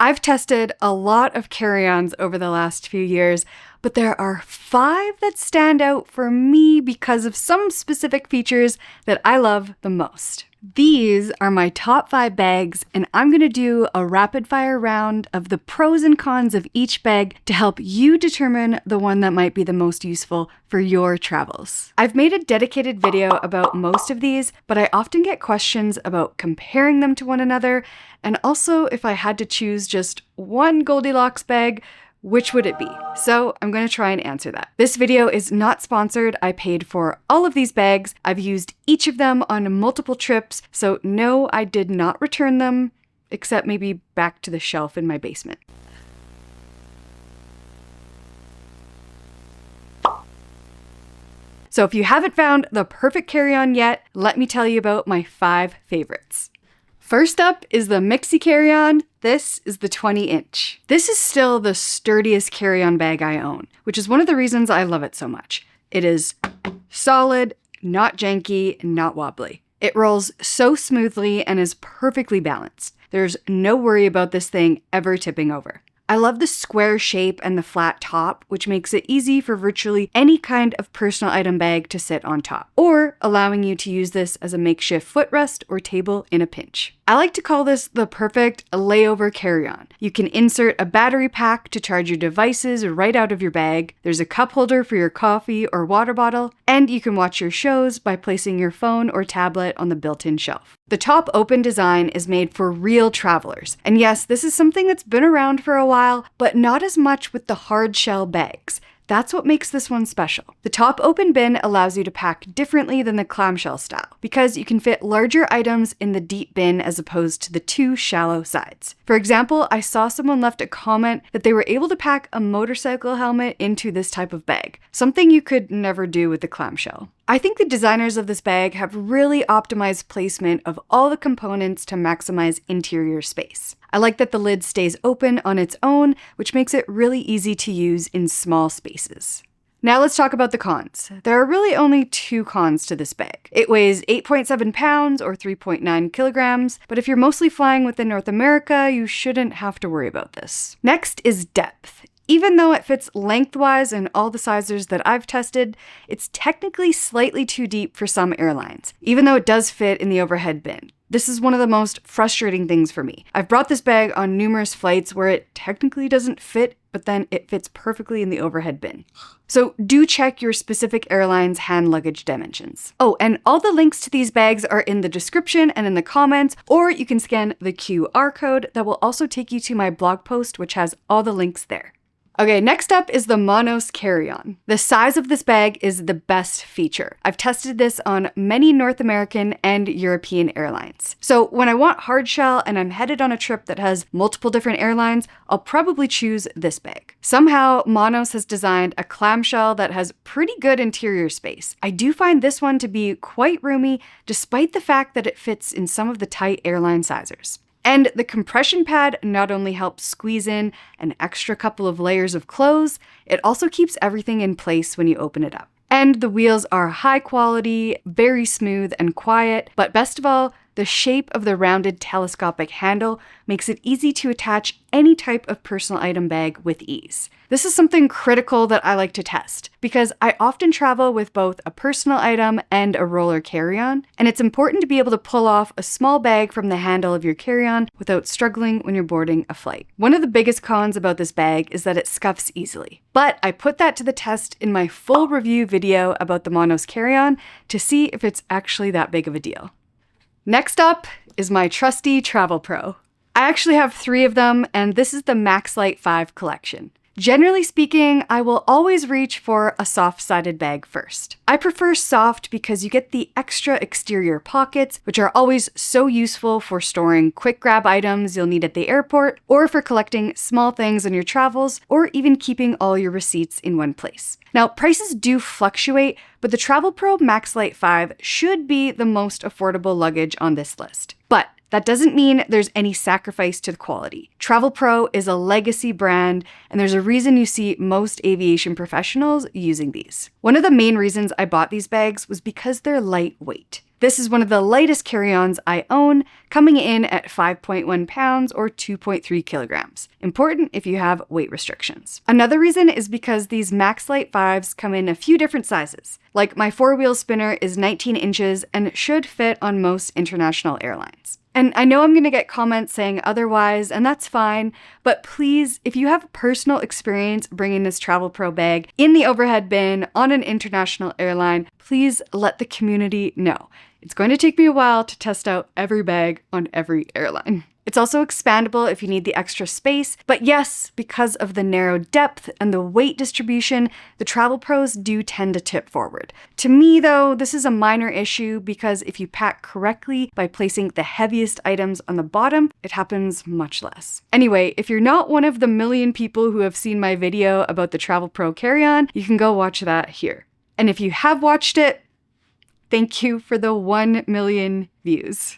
I've tested a lot of carry-ons over the last few years, but there are 5 that stand out for me because of some specific features that I love the most. These are my top 5 bags, and I'm going to do a rapid-fire round of the pros and cons of each bag to help you determine the one that might be the most useful for your travels. I've made a dedicated video about most of these, but I often get questions about comparing them to one another, and also if I had to choose just one Goldilocks bag, which would it be? So I'm going to try and answer that. This video is not sponsored. I paid for all of these bags. I've used each of them on multiple trips, so no, I did not return them, except maybe back to the shelf in my basement. So if you haven't found the perfect carry-on yet, let me tell you about my 5 favorites. First up is the Mixi carry-on. This is the 20-inch. This is still the sturdiest carry-on bag I own, which is one of the reasons I love it so much. It is solid, not janky, not wobbly. It rolls so smoothly and is perfectly balanced. There's no worry about this thing ever tipping over. I love the square shape and the flat top, which makes it easy for virtually any kind of personal item bag to sit on top, or allowing you to use this as a makeshift footrest or table in a pinch. I like to call this the perfect layover carry-on. You can insert a battery pack to charge your devices right out of your bag, there's a cup holder for your coffee or water bottle, and you can watch your shows by placing your phone or tablet on the built-in shelf. The top open design is made for real travelers, and yes, this is something that's been around for a while, but not as much with the hard shell bags. That's what makes this one special. The top open bin allows you to pack differently than the clamshell style, because you can fit larger items in the deep bin as opposed to the 2 shallow sides. For example, I saw someone left a comment that they were able to pack a motorcycle helmet into this type of bag, something you could never do with the clamshell. I think the designers of this bag have really optimized placement of all the components to maximize interior space. I like that the lid stays open on its own, which makes it really easy to use in small spaces. Now let's talk about the cons. There are really only 2 cons to this bag. It weighs 8.7 pounds or 3.9 kilograms, but if you're mostly flying within North America, you shouldn't have to worry about this. Next is depth. Even though it fits lengthwise in all the sizes that I've tested, it's technically slightly too deep for some airlines, even though it does fit in the overhead bin. This is one of the most frustrating things for me. I've brought this bag on numerous flights where it technically doesn't fit, but then it fits perfectly in the overhead bin. So do check your specific airline's hand luggage dimensions. Oh, and all the links to these bags are in the description and in the comments, or you can scan the QR code that will also take you to my blog post, which has all the links there. Okay, next up is the Monos carry-on. The size of this bag is the best feature. I've tested this on many North American and European airlines. So when I want hard shell and I'm headed on a trip that has multiple different airlines, I'll probably choose this bag. Somehow, Monos has designed a clamshell that has pretty good interior space. I do find this one to be quite roomy, despite the fact that it fits in some of the tight airline sizers. And the compression pad not only helps squeeze in an extra couple of layers of clothes, it also keeps everything in place when you open it up. And the wheels are high quality, very smooth and quiet, but best of all, the shape of the rounded telescopic handle makes it easy to attach any type of personal item bag with ease. This is something critical that I like to test because I often travel with both a personal item and a roller carry-on, and it's important to be able to pull off a small bag from the handle of your carry-on without struggling when you're boarding a flight. One of the biggest cons about this bag is that it scuffs easily, but I put that to the test in my full review video about the Monos carry-on to see if it's actually that big of a deal. Next up is my trusty Travelpro. I actually have 3 of them, and this is the MaxLite 5 collection. Generally speaking, I will always reach for a soft-sided bag first. I prefer soft because you get the extra exterior pockets, which are always so useful for storing quick grab items you'll need at the airport, or for collecting small things on your travels, or even keeping all your receipts in one place. Now, prices do fluctuate, but the Travelpro MaxLite 5 should be the most affordable luggage on this list. But That doesn't mean there's any sacrifice to the quality. Travelpro is a legacy brand, and there's a reason you see most aviation professionals using these. One of the main reasons I bought these bags was because they're lightweight. This is one of the lightest carry-ons I own, coming in at 5.1 pounds or 2.3 kilograms. Important if you have weight restrictions. Another reason is because these Max Light 5s come in a few different sizes. Like my 4-wheel spinner is 19 inches and should fit on most international airlines. And I know I'm going to get comments saying otherwise, and that's fine, but please, if you have personal experience bringing this Travelpro bag in the overhead bin on an international airline, please let the community know. It's going to take me a while to test out every bag on every airline. It's also expandable if you need the extra space, but yes, because of the narrow depth and the weight distribution, the Travelpros do tend to tip forward. To me though, this is a minor issue because if you pack correctly by placing the heaviest items on the bottom, it happens much less. Anyway, if you're not one of the million people who have seen my video about the Travelpro carry-on, you can go watch that here. And if you have watched it, thank you for the 1 million views.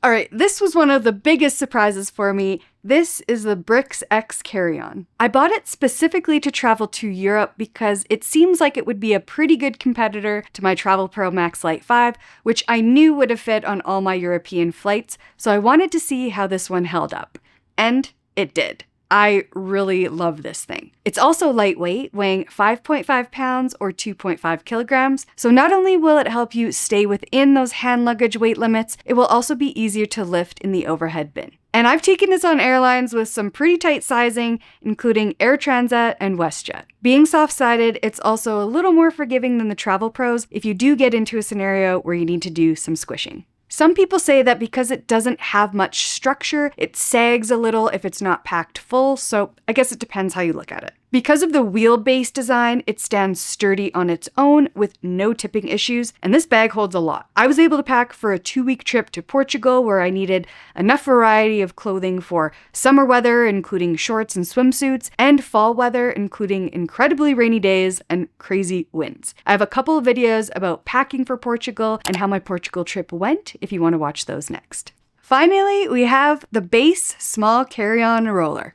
All right, this was one of the biggest surprises for me. This is the Bric X carry-on. I bought it specifically to travel to Europe because it seems like it would be a pretty good competitor to my Travelpro Max Light 5, which I knew would have fit on all my European flights, so I wanted to see how this one held up. And it did. I really love this thing. It's also lightweight, weighing 5.5 pounds or 2.5 kilograms. So not only will it help you stay within those hand luggage weight limits, it will also be easier to lift in the overhead bin. And I've taken this on airlines with some pretty tight sizing, including Air Transat and WestJet. Being soft-sided, it's also a little more forgiving than the Travelpros if you do get into a scenario where you need to do some squishing. Some people say that because it doesn't have much structure, it sags a little if it's not packed full, so I guess it depends how you look at it. Because of the wheelbase design, it stands sturdy on its own with no tipping issues, and this bag holds a lot. I was able to pack for a 2-week trip to Portugal where I needed enough variety of clothing for summer weather, including shorts and swimsuits, and fall weather, including incredibly rainy days and crazy winds. I have a couple of videos about packing for Portugal and how my Portugal trip went if you want to watch those next. Finally, we have the BEIS Small Carry-On Roller.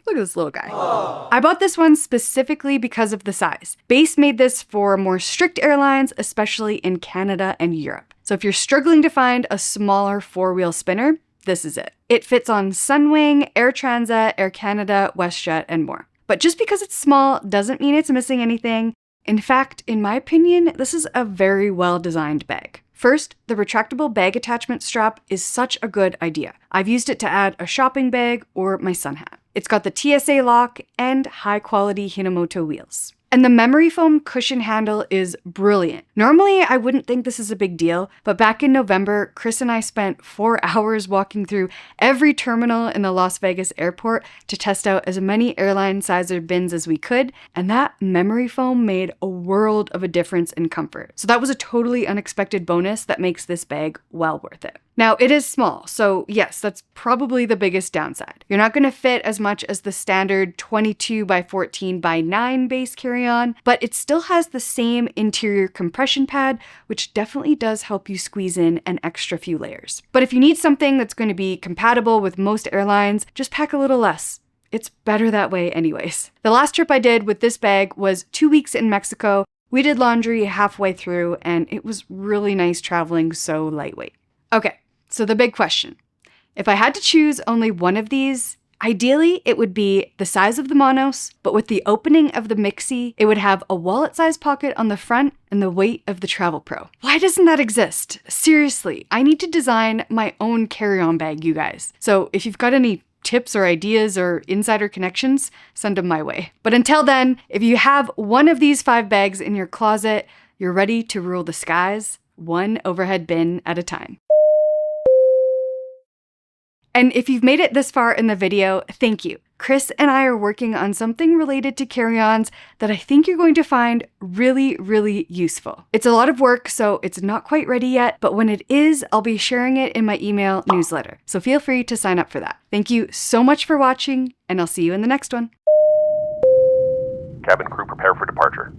Look at this little guy. Aww. I bought this one specifically because of the size. BEIS made this for more strict airlines, especially in Canada and Europe. So if you're struggling to find a smaller 4-wheel spinner, this is it. It fits on Sunwing, Air Transat, Air Canada, WestJet, and more. But just because it's small doesn't mean it's missing anything. In fact, in my opinion, this is a very well-designed bag. First, the retractable bag attachment strap is such a good idea. I've used it to add a shopping bag or my sun hat. It's got the TSA lock and high-quality Hinomoto wheels. And the memory foam cushion handle is brilliant. Normally, I wouldn't think this is a big deal, but back in November, Chris and I spent 4 hours walking through every terminal in the Las Vegas airport to test out as many airline sizer bins as we could, and that memory foam made a world of a difference in comfort. So that was a totally unexpected bonus that makes this bag well worth it. Now, it is small, so yes, that's probably the biggest downside. You're not going to fit as much as the standard 22 by 14 by 9 base carry-on, but it still has the same interior compression pad, which definitely does help you squeeze in an extra few layers. But if you need something that's going to be compatible with most airlines, just pack a little less. It's better that way anyways. The last trip I did with this bag was 2 weeks in Mexico. We did laundry halfway through, and it was really nice traveling so lightweight. Okay. So the big question, if I had to choose only one of these, ideally it would be the size of the Monos, but with the opening of the Mixi, it would have a wallet-sized pocket on the front and the weight of the Travelpro. Why doesn't that exist? Seriously, I need to design my own carry-on bag, you guys. So if you've got any tips or ideas or insider connections, send them my way. But until then, if you have one of these 5 bags in your closet, you're ready to rule the skies, one overhead bin at a time. And if you've made it this far in the video, thank you. Chris and I are working on something related to carry-ons that I think you're going to find really, really useful. It's a lot of work, so it's not quite ready yet, but when it is, I'll be sharing it in my email newsletter. So feel free to sign up for that. Thank you so much for watching, and I'll see you in the next one. Cabin crew prepare for departure.